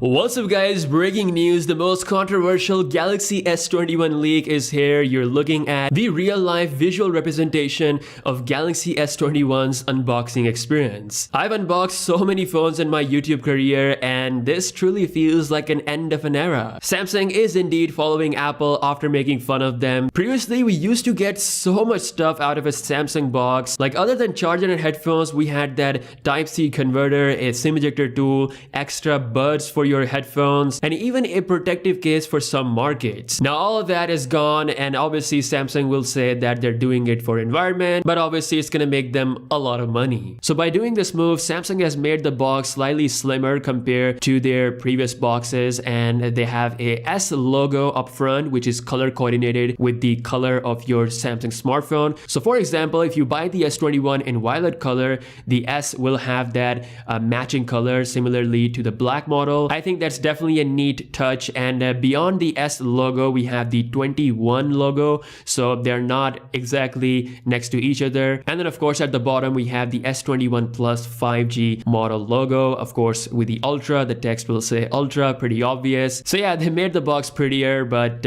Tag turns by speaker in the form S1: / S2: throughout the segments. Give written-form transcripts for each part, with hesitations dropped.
S1: What's up guys, breaking news, the most controversial Galaxy S21 leak is here. You're looking at the real-life visual representation of Galaxy S21's unboxing experience. I've unboxed so many phones in my YouTube career and this truly feels like an end of an era. Samsung is indeed following Apple after making fun of them. Previously, we used to get so much stuff out of a Samsung box. Like other than charger and headphones, we had that Type-C converter, a SIM ejector tool, extra buds for your headphones, and even a protective case for some markets. Now all of that is gone, and obviously Samsung will say that they're doing it for environment, but obviously it's gonna make them a lot of money. So by doing this move, Samsung has made the box slightly slimmer compared to their previous boxes, and they have a S logo up front, which is color coordinated with the color of your Samsung smartphone. So for example, if you buy the S21 in violet color, the S will have that matching color similarly to the black model. I think that's definitely a neat touch, and beyond the S logo, we have the 21 logo, so they're not exactly next to each other. And then of course at the bottom we have the S21 Plus 5G model logo. Of course with the Ultra, the text will say Ultra, pretty obvious. So yeah, they made the box prettier, but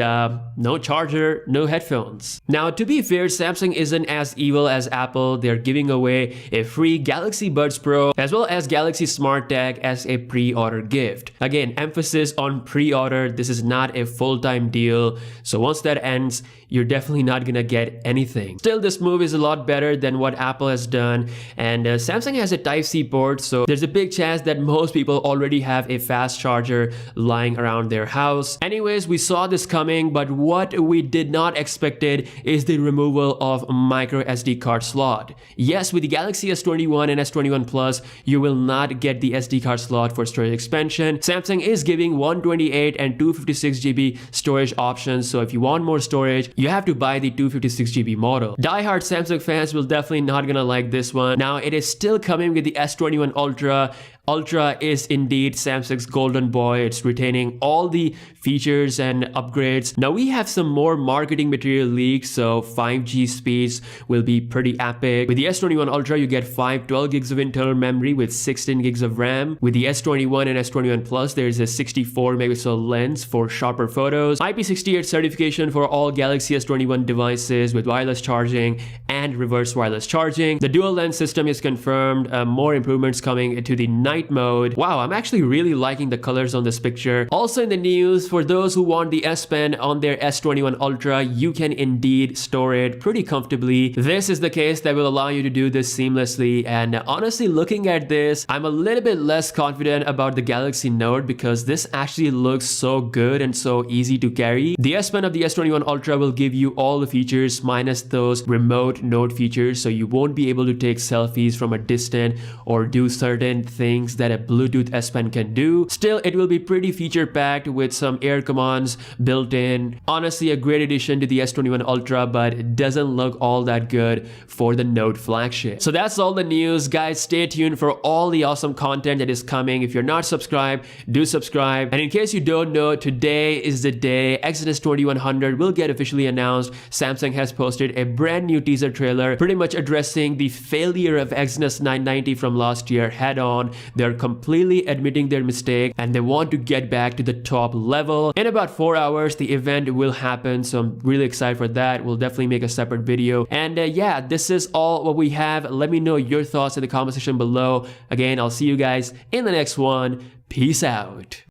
S1: no charger, no headphones. Now to be fair, Samsung isn't as evil as Apple. They're giving away a free Galaxy Buds Pro as well as Galaxy Smart Tag as a pre-order gift. Again, emphasis on pre-order. This is not a full-time deal, so once that ends, you're definitely not gonna get anything. Still, this move is a lot better than what Apple has done, and Samsung has a Type-C port, so there's a big chance that most people already have a fast charger lying around their house. Anyways, we saw this coming, but what we did not expected is the removal of micro SD card slot. Yes, with the Galaxy S21 and S21 Plus, you will not get the SD card slot for storage expansion. Samsung is giving 128 and 256 GB storage options, so if you want more storage, you have to buy the 256 GB model. Die-hard Samsung fans will definitely not gonna like this one. Now, it is still coming with the S21 Ultra. Ultra is indeed Samsung's golden boy. It's retaining all the features and upgrades. Now we have some more marketing material leaks, so 5G speeds will be pretty epic. With the S21 Ultra, you get 512 gigs of internal memory with 16 gigs of RAM. With the S21 and S21 Plus, there's a 64 megapixel lens for sharper photos. IP68 certification for all Galaxy S21 devices with wireless charging and reverse wireless charging. The dual lens system is confirmed. More improvements coming to the night mode. Wow, I'm actually really liking the colors on this picture. Also in the news, for those who want the S Pen on their S21 Ultra, you can indeed store it pretty comfortably. This is the case that will allow you to do this seamlessly, and honestly looking at this, I'm a little bit less confident about the Galaxy Note because this actually looks so good and so easy to carry. The S Pen of the S21 Ultra will give you all the features minus those remote Note features, so you won't be able to take selfies from a distance or do certain things that a Bluetooth S Pen can do. Still, it will be pretty feature packed with some air commands built in. Honestly, a great addition to the S21 Ultra, but it doesn't look all that good for the Note flagship. So that's all the news, guys. Stay tuned for all the awesome content that is coming. If you're not subscribed, do subscribe. And in case you don't know, today is the day Exynos 2100 will get officially announced. Samsung has posted a brand new teaser trailer pretty much addressing the failure of Exynos 990 from last year head on. They're completely admitting their mistake and they want to get back to the top level. In about 4 hours, the event will happen, so I'm really excited for that. We'll definitely make a separate video. And yeah, this is all what we have. Let me know your thoughts in the comment section below. Again, I'll see you guys in the next one. Peace out.